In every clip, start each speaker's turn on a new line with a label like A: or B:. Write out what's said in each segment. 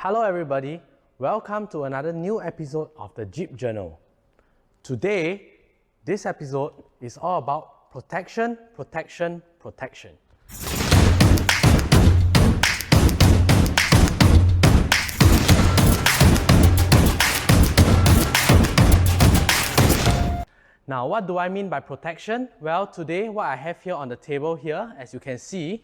A: Hello everybody, welcome to another new episode of the Jeep Journal. Today, this episode is all about protection, protection, protection. Now, what do I mean by protection? Well, today what I have here on the table here, as you can see,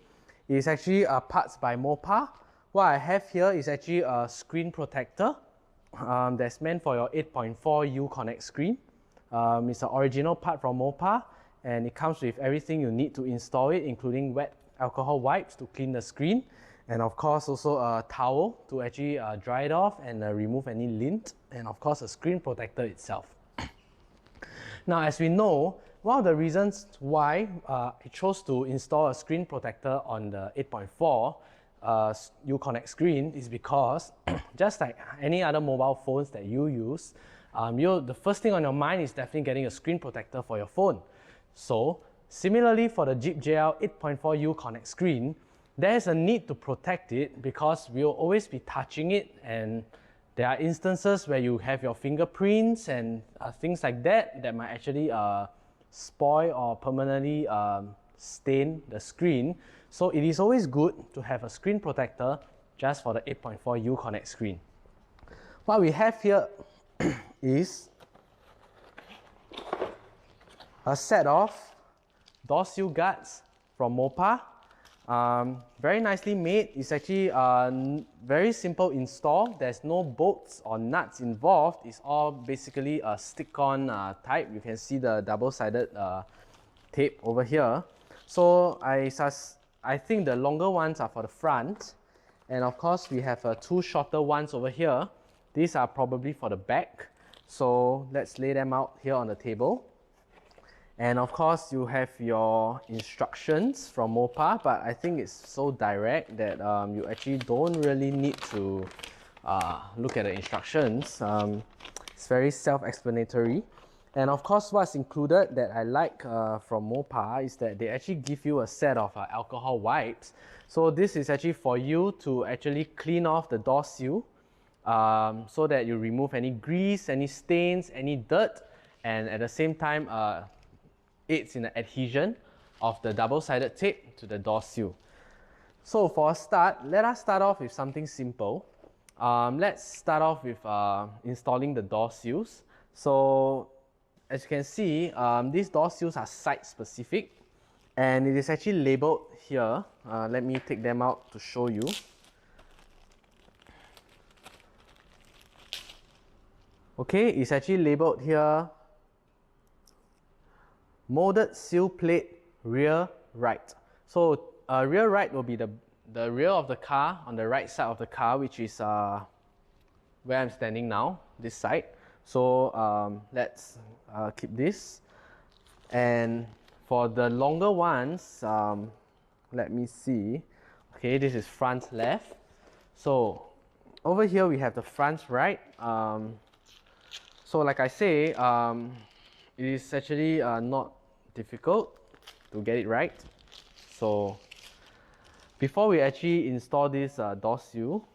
A: is actually parts by Mopar. What I have here is actually a screen protector that's meant for your 8.4 Uconnect screen. It's an original part from Mopar, and it comes with everything you need to install it, including wet alcohol wipes to clean the screen, and of course also a towel to actually dry it off and remove any lint, and of course a screen protector itself. Now, as we know, one of the reasons why I chose to install a screen protector on the 8.4 Uconnect screen is because just like any other mobile phones that you use, the first thing on your mind is definitely getting a screen protector for your phone. So similarly for the Jeep JL 8.4 Uconnect screen, there is a need to protect it because we'll always be touching it, and there are instances where you have your fingerprints and things like that that might actually spoil or permanently stain the screen. So it is always good to have a screen protector just for the 8.4 Uconnect screen. What we have here is a set of door sill guards from Mopar. Very nicely made. It's actually very simple install. There's no bolts or nuts involved. It's all basically a stick-on type. You can see the double-sided tape over here. So I think the longer ones are for the front, and of course we have two shorter ones over here. These are probably for the back. So let's lay them out here on the table. And of course you have your instructions from Mopar, but I think it's so direct that you actually don't really need to look at the instructions. It's very self-explanatory. And of course, what's included that I like from Mopar is that they actually give you a set of alcohol wipes. So this is actually for you to actually clean off the door sill so that you remove any grease, any stains, any dirt, and at the same time aids in the adhesion of the double-sided tape to the door sill. So for a start, let us start off with something simple. Let's start off with installing the door sills. So as you can see, these door sills are site-specific, and it is actually labeled here. Let me take them out to show you. Okay, it's actually labeled here, molded sill plate rear right. So rear right will be the rear of the car on the right side of the car, which is where I'm standing now, this side. So let's keep this. And for the longer ones, let me see. Okay, this is front left. So over here we have the front right. So like I say, it is actually not difficult to get it right. So before we actually install this door sill,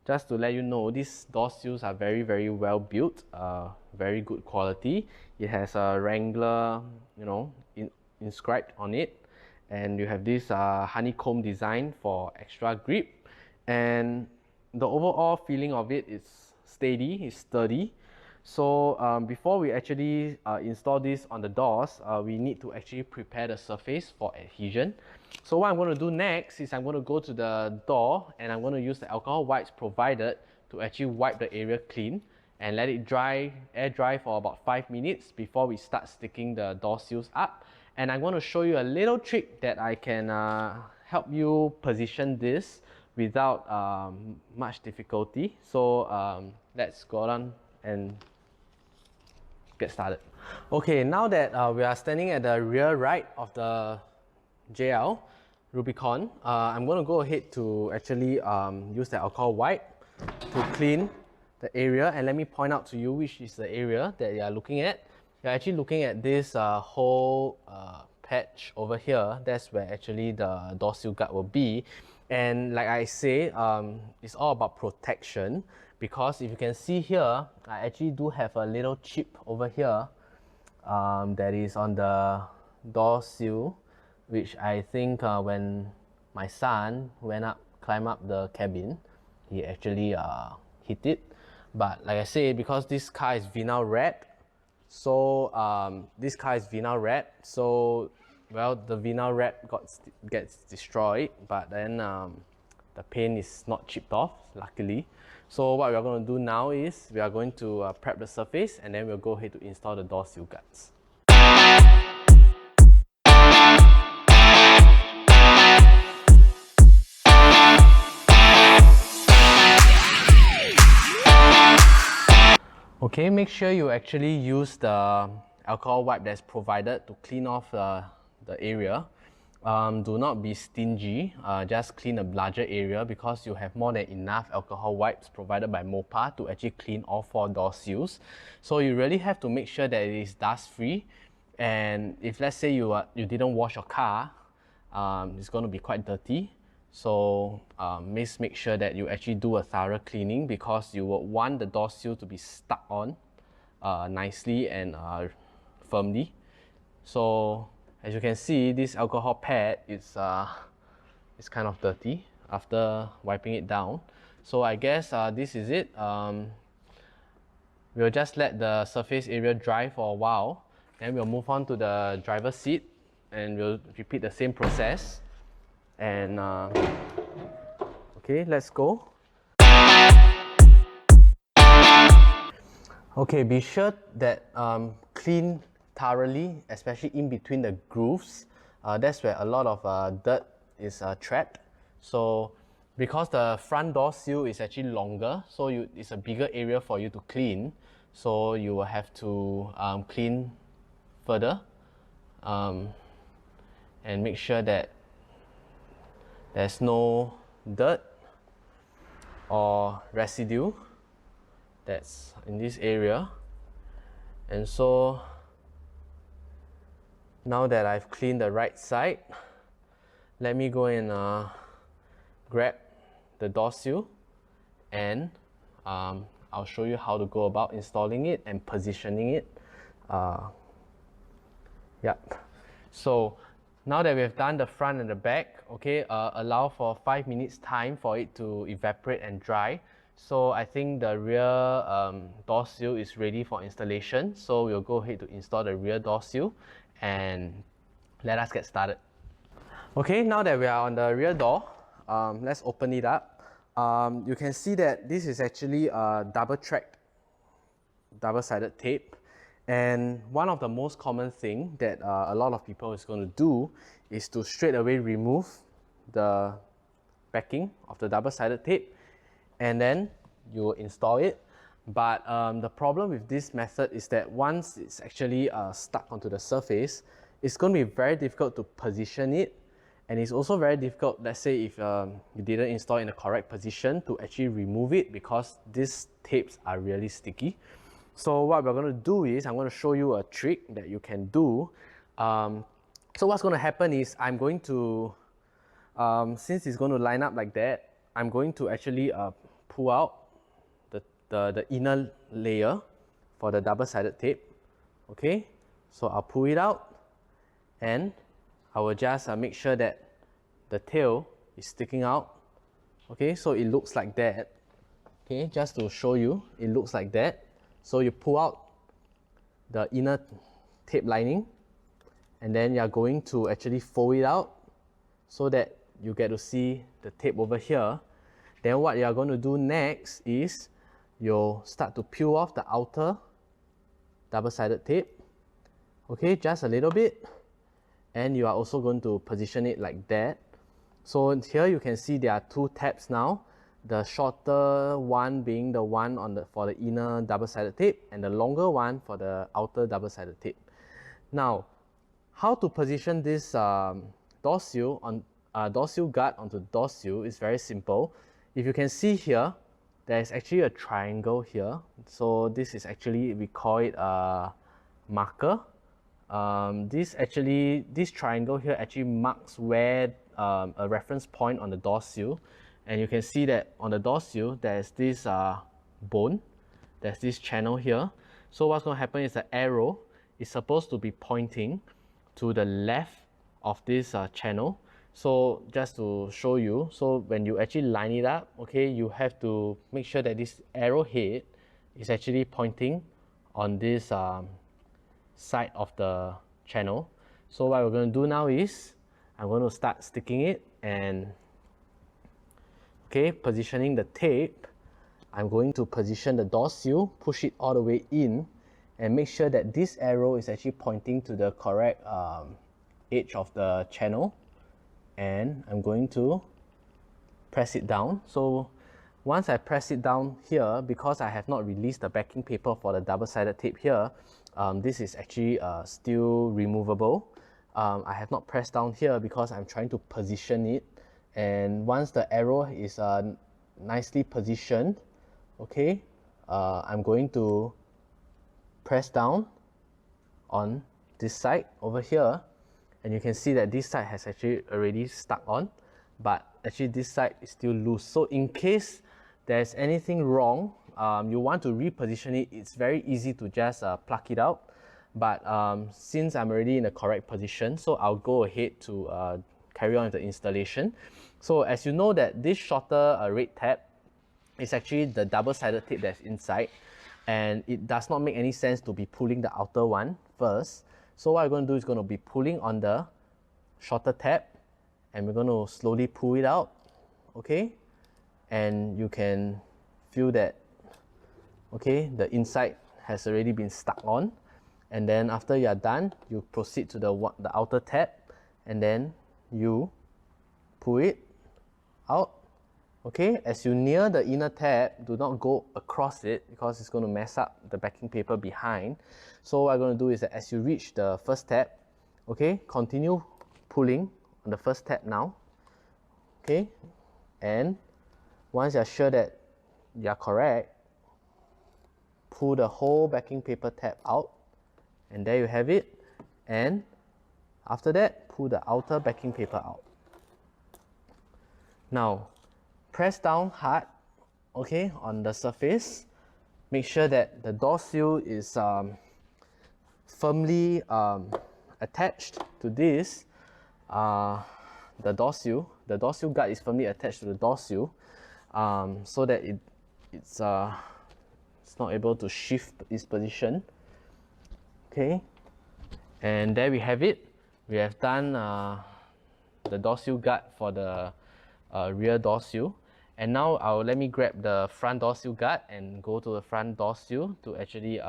A: just to let you know, these door sills are very, very well built, very good quality. It has a Wrangler, inscribed on it, and you have this honeycomb design for extra grip. And the overall feeling of it is steady, it's sturdy. So before we actually install this on the doors, we need to actually prepare the surface for adhesion. So what I'm going to do next is I'm going to go to the door, and I'm going to use the alcohol wipes provided to actually wipe the area clean and let it dry, air dry for about 5 minutes before we start sticking the door sills up. And I'm going to show you a little trick that I can help you position this without much difficulty. So let's go on and get started. Okay, now that we are standing at the rear right of the JL Rubicon, I'm going to go ahead to actually use the alcohol wipe to clean the area. And let me point out to you which is the area that you are looking at. You're actually looking at this whole patch over here. That's where actually the door sill guard will be. And like I say, it's all about protection, because if you can see here, I actually do have a little chip over here that is on the door sill, which I think when my son climbed up the cabin, he actually hit it. But like I say, because this car is vinyl wrapped, so well, the vinyl wrap gets destroyed, but then the paint is not chipped off, luckily. So what we're going to do now is we are going to prep the surface, and then we'll go ahead to install the door sill guards. Okay, make sure you actually use the alcohol wipe that's provided to clean off the area. Do not be stingy, just clean a larger area, because you have more than enough alcohol wipes provided by Mopar to actually clean all 4 door sills. So you really have to make sure that it is dust free, and if let's say you didn't wash your car, it's going to be quite dirty. So make sure that you actually do a thorough cleaning, because you will want the door sill to be stuck on nicely and firmly. So as you can see, this alcohol pad is kind of dirty after wiping it down. So I guess this is it. We'll just let the surface area dry for a while, then we'll move on to the driver's seat and we'll repeat the same process. And okay, let's go. Okay, be sure that clean thoroughly, especially in between the grooves. That's where a lot of dirt is trapped. So because the front door sill is actually longer, so it's a bigger area for you to clean. So you will have to clean further and make sure that there's no dirt or residue that's in this area. And so now that I've cleaned the right side, let me go and grab the door sill, and I'll show you how to go about installing it and positioning it. Yep. So now that we've done the front and the back, okay, allow for 5 minutes time for it to evaporate and dry. So I think the rear door sill is ready for installation. So we'll go ahead to install the rear door sill and let us get started. Okay, now that we are on the rear door, let's open it up. You can see that this is actually a double-tracked, double-sided tape. And one of the most common thing that a lot of people is going to do is to straight away remove the backing of the double-sided tape, and then you install it. But the problem with this method is that once it's actually stuck onto the surface, it's going to be very difficult to position it, and it's also very difficult, let's say if you didn't install in the correct position, to actually remove it, because these tapes are really sticky. So what we're going to do is I'm going to show you a trick that you can do. So what's going to happen is I'm going to, since it's going to line up like that, I'm going to actually pull out the inner layer for the double-sided tape. Okay, so I'll pull it out, and I will just make sure that the tail is sticking out. Okay, so it looks like that. Okay, just to show you, it looks like that. So you pull out the inner tape lining, and then you're going to actually fold it out so that you get to see the tape over here. Then what you're going to do next is you'll start to peel off the outer double-sided tape. Okay, just a little bit. And you are also going to position it like that. So here you can see there are 2 tabs now. The shorter one being the one for the inner double-sided tape, and the longer one for the outer double-sided tape. Now, how to position this door sill guard onto the door sill is very simple. If you can see here, there is actually a triangle here. So this is actually, we call it a marker. This triangle here actually marks where a reference point on the door sill, and you can see that on the door sill there's this bone, there's this channel here. So what's going to happen is the arrow is supposed to be pointing to the left of this channel. So just to show you, so when you actually line it up, okay, you have to make sure that this arrowhead is actually pointing on this side of the channel. So what we're going to do now is I'm going to start sticking it, and okay, positioning the tape. I'm going to position the door sill, push it all the way in, and make sure that this arrow is actually pointing to the correct edge of the channel. And I'm going to press it down. So once I press it down here, because I have not released the backing paper for the double-sided tape here, this is actually still removable. I have not pressed down here because I'm trying to position it. And once the arrow is nicely positioned, okay, I'm going to press down on this side over here, and you can see that this side has actually already stuck on, but actually this side is still loose. So in case there's anything wrong, you want to reposition it, it's very easy to just pluck it out. But since I'm already in the correct position, so I'll go ahead to carry on with the installation. So as you know that this shorter red tab is actually the double-sided tape that's inside, and it does not make any sense to be pulling the outer one first. So what I'm going to do is going to be pulling on the shorter tab, and we're going to slowly pull it out, okay? And you can feel that, okay, the inside has already been stuck on. And then after you're done, you proceed to the outer tab, and then you pull it out. Okay, as you near the inner tab, do not go across it because it's going to mess up the backing paper behind. So what I'm going to do is that as you reach the first tab, okay, continue pulling on the first tab now. Okay, and once you're sure that you're correct, pull the whole backing paper tab out, and there you have it. And after that, pull the outer backing paper out. Now, press down hard, okay, on the surface. Make sure that the door sill is firmly attached to this, the door sill. The door sill guard is firmly attached to the door sill, so that it's not able to shift its position. Okay, and there we have it. We have done the door sill guard for the rear door sill. And now let me grab the front door sill guard and go to the front door sill to actually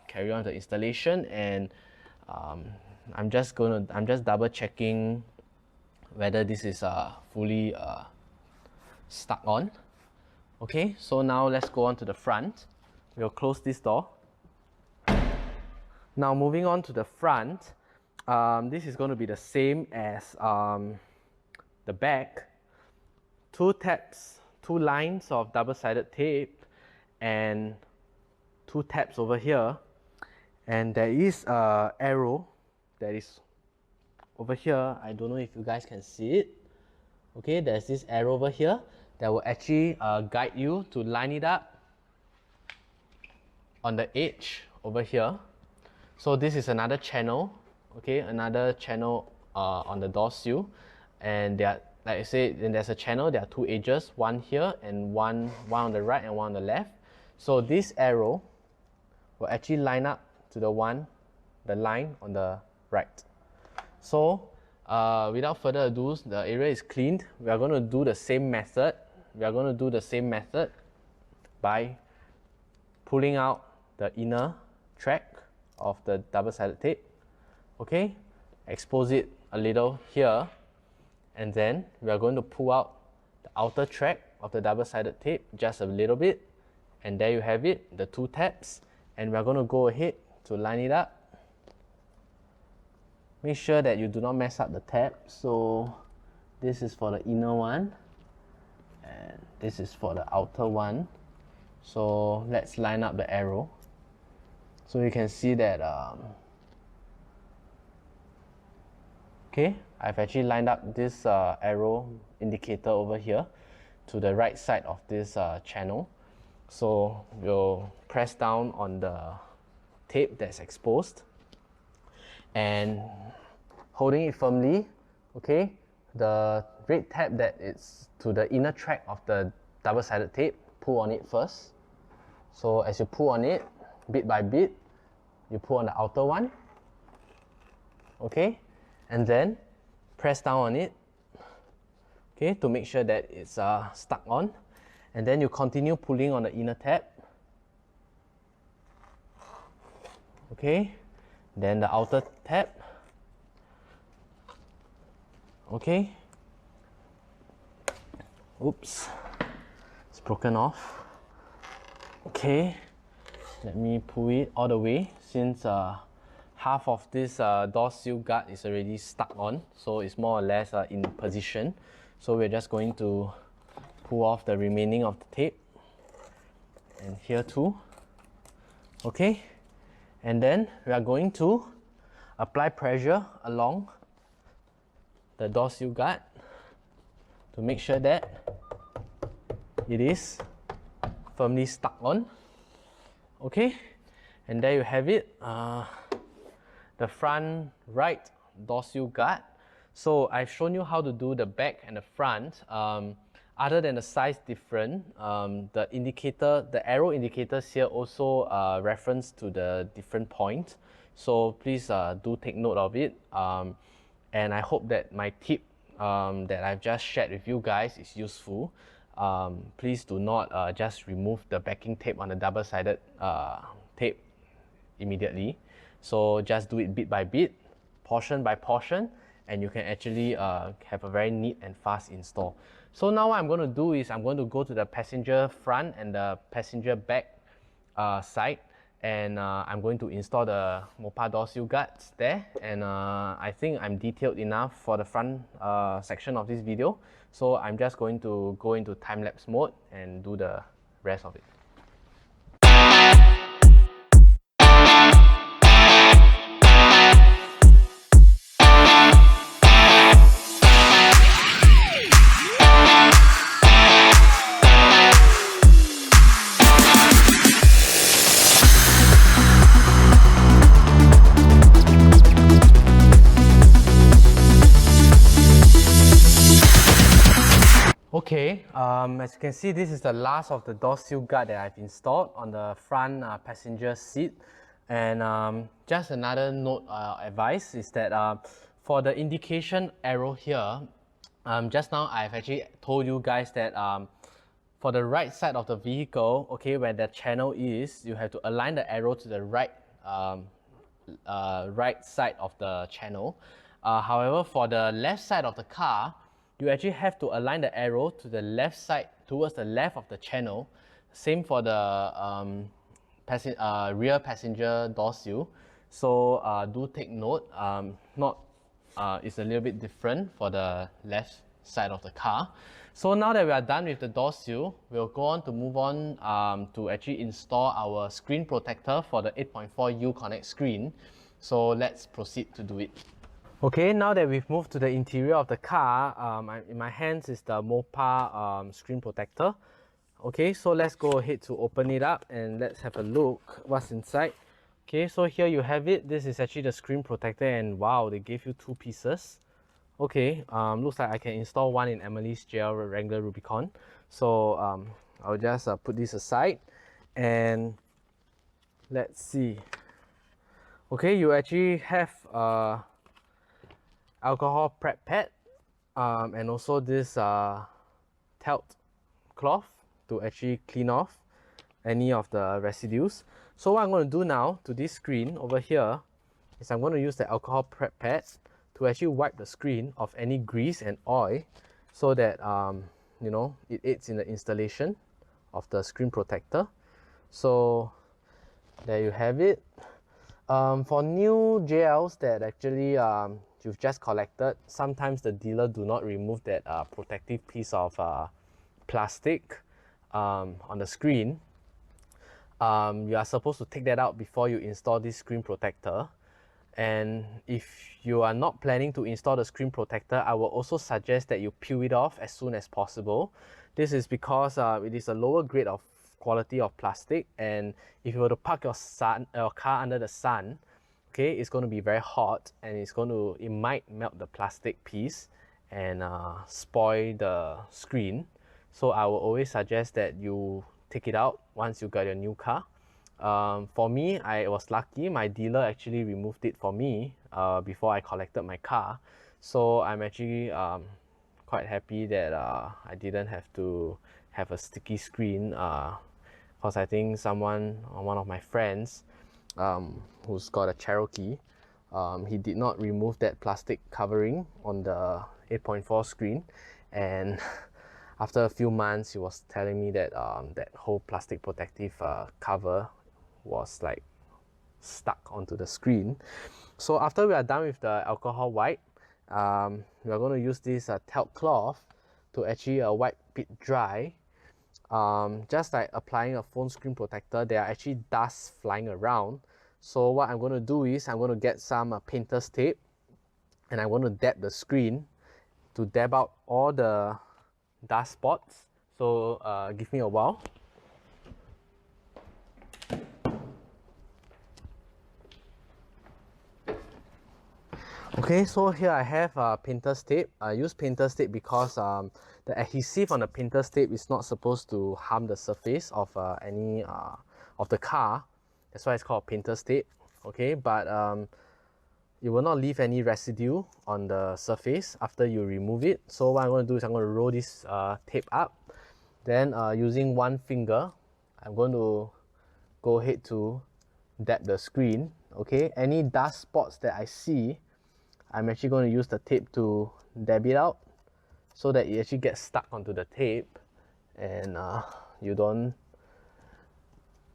A: carry on the installation. And I'm just double checking whether this is fully stuck on. Okay, so now let's go on to the front. We'll close this door. Now moving on to the front, this is going to be the same as the back. Two tabs, two lines of double-sided tape, and two tabs over here, and there is an arrow that is over here. I don't know if you guys can see it. Okay, there's this arrow over here that will actually guide you to line it up on the edge over here. So this is another channel, okay, another channel on the door sill, and there are, like I said, then there's a channel. There are two edges, one here and one on the right and one on the left. So this arrow will actually line up to the line on the right. So without further ado, the area is cleaned. We are going to do the same method. By pulling out the inner track of the double-sided tape. Okay, expose it a little here, and then we are going to pull out the outer track of the double-sided tape just a little bit, and there you have it, the two tabs, and we are going to go ahead to line it up. Make sure that you do not mess up the tab. So this is for the inner one, and this is for the outer one. So let's line up the arrow. So you can see that Okay, I've actually lined up this arrow indicator over here to the right side of this channel. So we'll press down on the tape that's exposed and holding it firmly, okay, the red tab that is to the inner track of the double-sided tape, pull on it first. So as you pull on it, bit by bit, you pull on the outer one, okay, and then press down on it, okay, to make sure that it's stuck on, and then you continue pulling on the inner tab, okay, then the outer tab, okay, oops, it's broken off, okay, let me pull it all the way since half of this door sill guard is already stuck on, so it's more or less in position. So we're just going to pull off the remaining of the tape, and here too, okay, and then we are going to apply pressure along the door sill guard to make sure that it is firmly stuck on, okay, and there you have it, the front right door sill guard. So I've shown you how to do the back and the front. Other than the size different, the indicator, the arrow indicators here also reference to the different point. So please do take note of it. And I hope that my tip that I've just shared with you guys is useful. Please do not just remove the backing tape on the double-sided tape immediately. So just do it bit by bit, portion by portion, and you can actually have a very neat and fast install. So now what I'm going to do is I'm going to go to the passenger front and the passenger back side, and I'm going to install the Mopar Door Sill Guards there, and I think I'm detailed enough for the front section of this video, so I'm just going to go into time-lapse mode and do the rest of it. Okay, as you can see, this is the last of the door sill guard that I've installed on the front passenger seat. And just another note advice is that for the indication arrow here, just now I've actually told you guys that for the right side of the vehicle, okay, where the channel is, you have to align the arrow to the right right side of the channel. However, for the left side of the car, you actually have to align the arrow to the left side, towards the left of the channel. Same for the rear passenger door sill. So do take note, it's a little bit different for the left side of the car. So now that we are done with the door sill, we'll go on to move on to actually install our screen protector for the 8.4 Uconnect screen. So let's proceed to do it. Okay, now that we've moved to the interior of the car, in my hands is the Mopar screen protector. Okay, so let's go ahead to open it up and let's have a look what's inside. Okay, so here you have it. This is actually the screen protector, and wow, they gave you two pieces. Okay, looks like I can install one in Emily's JL Wrangler Rubicon. So I'll just put this aside and let's see. Okay, you actually have alcohol prep pad and also this towel cloth to actually clean off any of the residues. So what I'm going to do now to this screen over here is I'm going to use the alcohol prep pad to actually wipe the screen of any grease and oil, so that you know, it aids in the installation of the screen protector. So there you have it. For new JLs that actually you've just collected, sometimes the dealer do not remove that protective piece of plastic on the screen. You are supposed to take that out before you install this screen protector. And if you are not planning to install the screen protector, I will also suggest that you peel it off as soon as possible. This is because it is a lower grade of quality of plastic, and if you were to park your car under the sun, okay, it's going to be very hot, and it might melt the plastic piece and spoil the screen. So I will always suggest that you take it out once you got your new car. For me, I was lucky. My dealer actually removed it for me before I collected my car. So I'm actually quite happy that I didn't have to have a sticky screen, because I think one of my friends who's got a Cherokee, he did not remove that plastic covering on the 8.4 screen, and after a few months he was telling me that that whole plastic protective cover was like stuck onto the screen. So after we are done with the alcohol wipe, we are going to use this talc cloth to actually wipe it dry. Just like applying a phone screen protector, there are actually dust flying around. So what I'm going to do is I'm going to get some painter's tape, and I'm going to dab the screen to dab out all the dust spots. So give me a while. Okay, so here I have painter's tape. I use painter's tape because the adhesive on the painter's tape is not supposed to harm the surface of any of the car. That's why it's called painter's tape. Okay, but it will not leave any residue on the surface after you remove it. So what I'm going to do is I'm going to roll this tape up. Then using one finger, I'm going to go ahead to dab the screen. Okay, any dust spots that I see, I'm actually going to use the tape to dab it out so that it actually gets stuck onto the tape, and you don't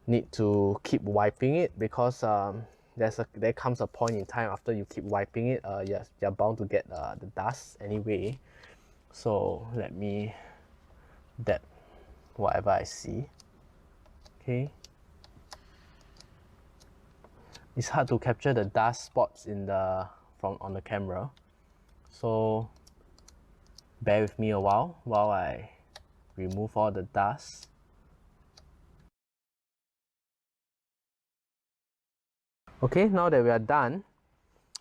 A: need to keep wiping it, because there comes a point in time after you keep wiping it, you're bound to get the dust anyway. So let me dab whatever I see. Okay, it's hard to capture the dust spots on the camera, so bear with me a while I remove all the dust. Okay, now that we are done,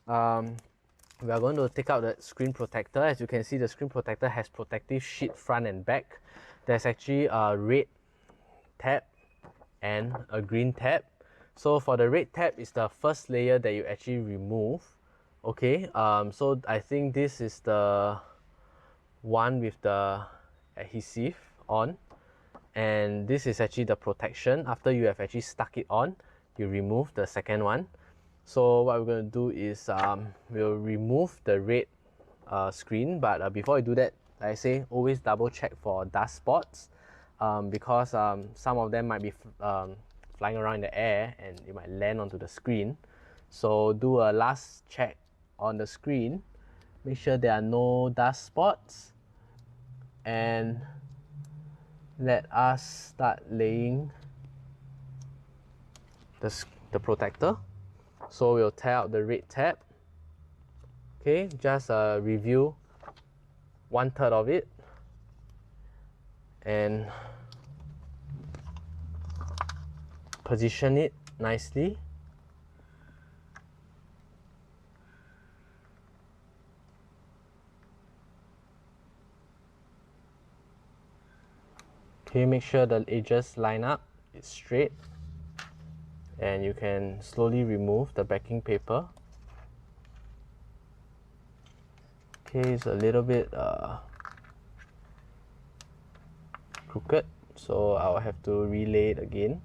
A: we are going to take out the screen protector. As you can see, the screen protector has protective sheet front and back. There's actually a red tab and a green tab. So for the red tab is the first layer that you actually remove. Okay, so I think this is the one with the adhesive on, and this is actually the protection. After you have actually stuck it on, you remove the second one. So what we're going to do is we'll remove the red screen, but before you do that, like I say, always double check for dust spots, because some of them might be flying around in the air and it might land onto the screen. So do a last check on the screen, make sure there are no dust spots, and let us start laying the protector. So we'll tear out the red tab. Okay, just review 1/3 of it and position it nicely. Okay, make sure the edges line up, it's straight, and you can slowly remove the backing paper. Okay, it's a little bit crooked, so I'll have to relay it again.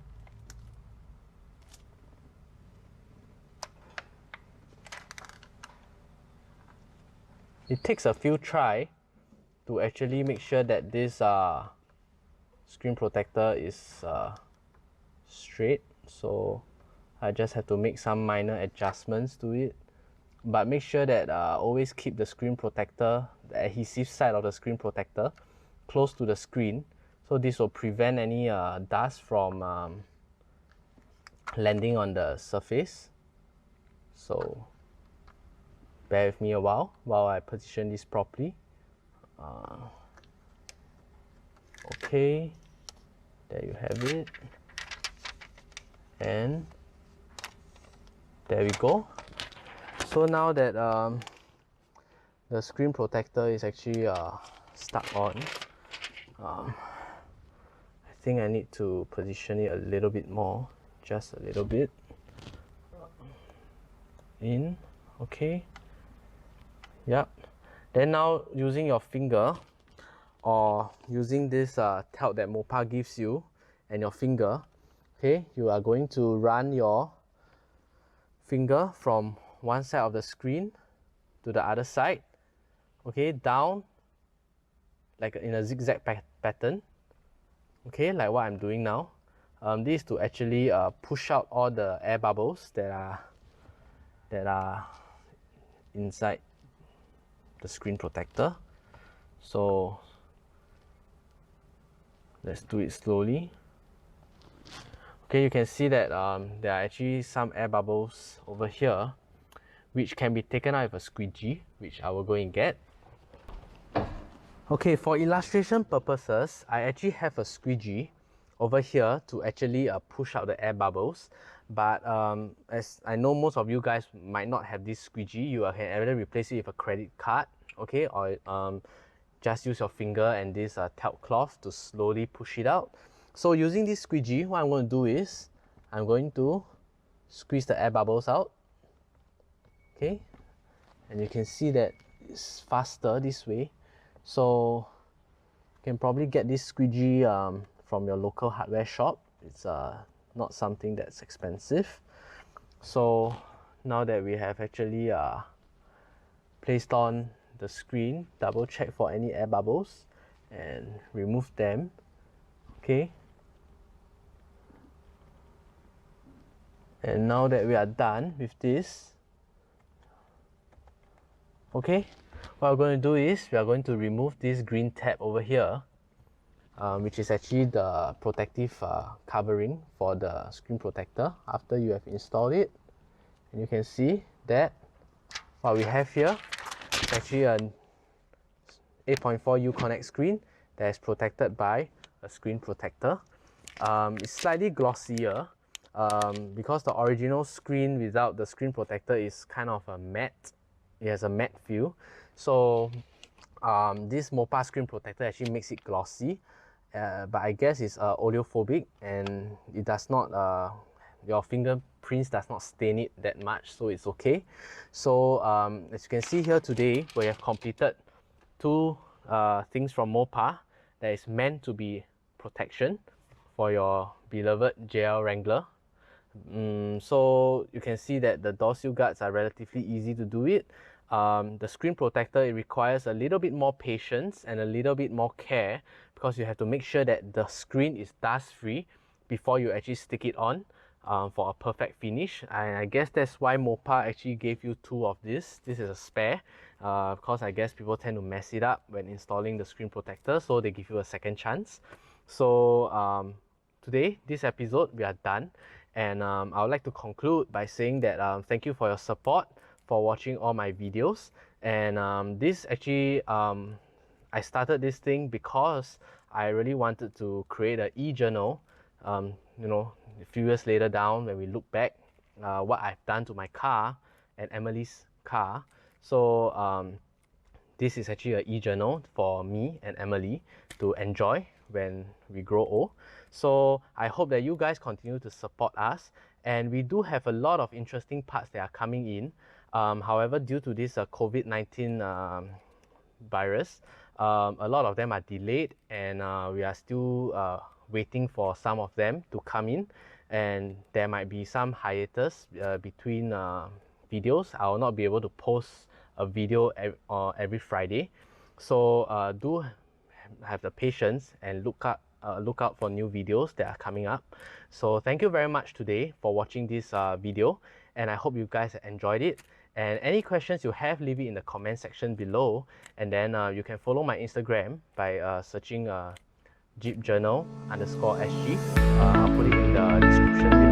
A: It takes a few tries to actually make sure that this screen protector is straight, so I just have to make some minor adjustments to it. But make sure that always keep the screen protector, the adhesive side of the screen protector, close to the screen, so this will prevent any dust from landing on the surface. So bear with me a while I position this properly. Okay, there you have it, and there we go. So now that the screen protector is actually stuck on, I think I need to position it a little bit more, just a little bit in. Okay, yep. Then now using your finger or using this telt that Mopar gives you and your finger, okay, you are going to run your finger from one side of the screen to the other side, okay, down like in a zigzag pattern, okay, like what I'm doing now. This is to actually push out all the air bubbles that are inside the screen protector. So let's do it slowly. Okay, you can see that there are actually some air bubbles over here which can be taken out with a squeegee, which I will go and get. Okay, for illustration purposes, I actually have a squeegee over here to actually push out the air bubbles. But as I know most of you guys might not have this squeegee, you can either replace it with a credit card, okay, or just use your finger and this telt cloth to slowly push it out. So using this squeegee, what I'm going to do is I'm going to squeeze the air bubbles out, okay, and you can see that it's faster this way. So you can probably get this squeegee from your local hardware shop. It's not something that's expensive. So now that we have actually placed on the screen, double check for any air bubbles and remove them, okay. And now that we are done with this, okay, what we're going to do is we are going to remove this green tab over here, which is actually the protective covering for the screen protector after you have installed it. And you can see that what we have here is actually an 8.4 Uconnect screen that is protected by a screen protector. It's slightly glossier because the original screen without the screen protector is kind of a matte. It has a matte feel. So this Mopar screen protector actually makes it glossy, but I guess it's oleophobic and it does not, your fingerprints does not stain it that much, so it's okay. So as you can see here today, we have completed two things from Mopar that is meant to be protection for your beloved JL Wrangler. So you can see that the door sill guards are relatively easy to do it. The screen protector, it requires a little bit more patience and a little bit more care because you have to make sure that the screen is dust free before you actually stick it on for a perfect finish. And I guess that's why Mopar actually gave you two of this. This is a spare because I guess people tend to mess it up when installing the screen protector, so they give you a second chance. So today, this episode, we are done. And I would like to conclude by saying that thank you for your support, for watching all my videos. And this actually, I started this thing because I really wanted to create an e-journal, you know, a few years later down when we look back what I've done to my car and Emily's car. So this is actually an e-journal for me and Emily to enjoy when we grow old. So I hope that you guys continue to support us, and we do have a lot of interesting parts that are coming in. However, due to this COVID-19 virus, a lot of them are delayed, and we are still waiting for some of them to come in, and there might be some hiatus between videos. I will not be able to post a video every Friday, so do have the patience and look out for new videos that are coming up. So thank you very much today for watching this video, and I hope you guys enjoyed it. And any questions you have, leave it in the comment section below, and then you can follow my Instagram by searching Jeep Journal _SG. I'll put it in the description below.